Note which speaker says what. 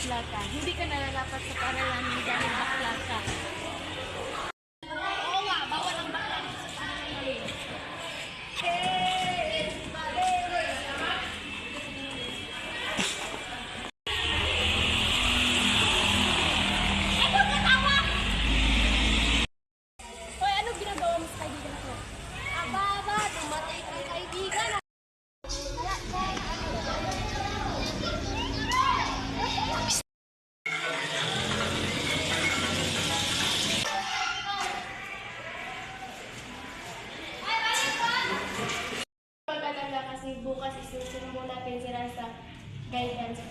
Speaker 1: bakla ka. Hindi ka nararapat sa paaralan dahil bakla ka. Oo nga, bawal ang bakla dito sa paaralan. Hoy, anong ginagawa mo sa kaibigan ko? Aba, dumating kang kaibigan. Pag-alala kasi bukas isusunod natin sila sa guidance.